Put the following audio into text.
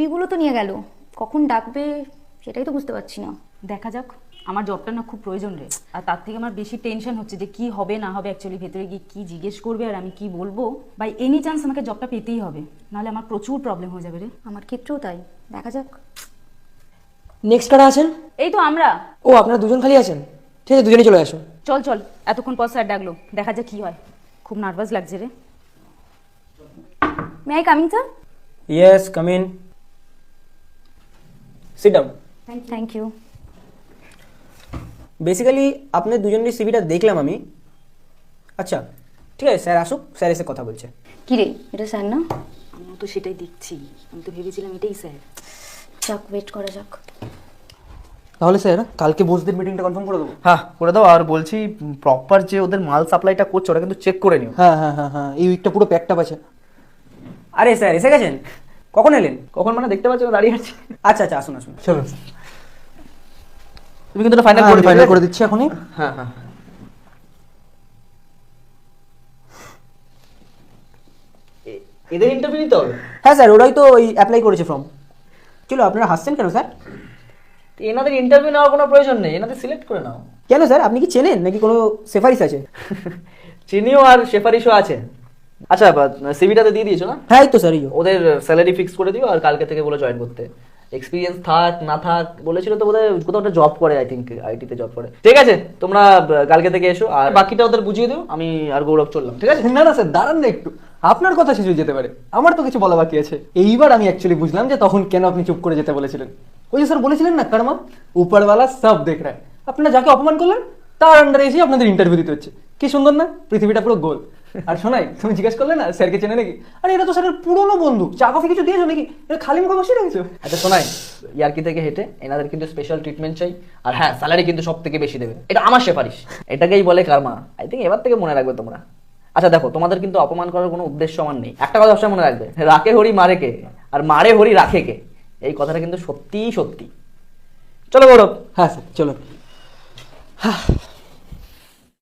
বিগুলো তো নিয়ে গেল, কখন ডাকবে সেটাই তো বুঝতে পারছি না। দেখা যাক, আমার জবটা না খুব প্রয়োজন রে। আর তার থেকে আমার বেশি টেনশন হচ্ছে যে কি হবে না হবে, অ্যাকচুয়ালি ভেতরে গিয়ে কি জিজ্ঞেস করবে আর আমি কি বলবো। বাই এনি চান্স আমাকে জবটা পেতেই হবে, নাহলে আমার প্রচুর প্রবলেম হয়ে যাবে রে। আমার ক্ষেত্রেও তাই, দেখা যাক। নেক্সট কারা আছেন? এই তো আমরা। ও, আপনারা দুজন খালি আছেন? ঠিক আছে, দুজনেই চলে আসুন। চল চল, এতক্ষণ পর স্যার ডাকলো, দেখা যাক কি হয়। খুব নার্ভাস লাগছে রে। May I coming sir? Yes, come in. Sit down. Thank you. Basically আপনাদের দুজনের সিভিটা দেখলাম আমি। আচ্ছা, ঠিক আছে, স্যার আসুক, স্যার এসে কথা বলছে। কি রে, এটা স্যার না? আমিও তো সেটাই দেখছি, আমি তো ভেবেছিলাম এটাই স্যার। যাক, ওয়েট করা যাক। তাহলে স্যার কালকে বসদের মিটিংটা কনফার্ম করে দেবো? হ্যাঁ করে দাও। আর বলছি প্রপার যে ওদের মাল সাপ্লাইটা করছে ওটা কিন্তু চেক করে নিও। হ্যাঁ হ্যাঁ হ্যাঁ হ্যাঁ, এই উইকটা পুরো প্যাকটা আছে। আরে স্যার এসে গেছেন? কখন এলেন? কখন মানে দেখতে পাচ্ছ দাঁড়িয়ে আছে। আচ্ছা আচ্ছা, আসুন আসুন। চলো, তুমি কিন্তু এটা ফাইনাল আমি করে দিও, ফাইনাল ঠিক আছে? করে দিচ্ছি এখনই। হ্যাঁ হ্যাঁ। এদের ইন্টারভিউ নিতে হবে? হ্যাঁ স্যার, ওরাই তো ওই অ্যাপ্লাই করেছে ফর্ম। চলো, আপনারা হাসছেন কেন স্যার? তো এনাদের ইন্টারভিউ নেওয়ার কোনো প্রয়োজন নেই, এনাদের সিলেক্ট করে নাও। কেন স্যার, আপনি কি চেনেন নাকি কোনো সেফারিশ আছে? চিনিও আর শেফারিশও আছে। আচ্ছা, সিভিটাতে দিয়ে দিয়েছো না? হ্যাঁ, এই তো স্যার, এই ওদের স্যালারি ফিক্স করে দিও আর কালকে থেকে বলে জয়েন করতে। এক্সপিরিয়েন্স থাক না থাক বলেছিল তো, বোধহয় কোথাও একটা জব করে, আই থিঙ্ক আইটিতে জব করে। ঠিক আছে, তোমরা কালকে থেকে এসো আর বাকিটা ওদের বুঝিয়ে দিও। আমি আর গৌরব চললাম, ঠিক আছে? না না স্যার, দাঁড়ান না একটু, আপনার কথা শেষ হয়ে যেতে পারে, আমার তো কিছু বলা বাকি আছে। এইবার আমি অ্যাকচুয়ালি বুঝলাম যে তখন কেন আপনি চুপ করে যেতে বলেছিলেন। ওই যে স্যার বলেছিলেন না, কর্মা উপরওয়ালা সব দেখ রা হ্যায়। আপনারা যাকে অপমান করলেন তার আন্ডারে এসে আপনাদের ইন্টারভিউ দিতে হচ্ছে। কি সুন্দর না, পৃথিবীটা পুরো গোল। আর শোনাই, তুমি জিজ্ঞেস করলে না স্যারকে চেনে নাকি? আরে এরা তো স্যারের পুরনো বন্ধু, চা কফি কিছু দিয়েছো নাকি? এটা খালি মুখে বসে রয়েছে। আচ্ছা শোনাই, ইয়ার্কি থেকে হেঁটে এনাদের কিন্তু স্পেশাল ট্রিটমেন্ট চাই। আর হ্যাঁ, স্যালারি কিন্তু সব থেকে বেশি দেবে, এটা আমার সেফারিশ। এটাকেই বলে কার্মা। আই থিঙ্ক এবার থেকে মনে রাখবে তোমরা। আচ্ছা দেখো, তোমাদের কিন্তু অপমান করার কোনো উদ্দেশ্য আমার নেই। একটা কথা সবসময় মনে রাখবে, রাখে হরি মারে কে, আর মারে হরি রাখে কে। এই কথাটা কিন্তু সত্যিই সত্যি। চলো গৌরব। হ্যাঁ স্যার, চলো।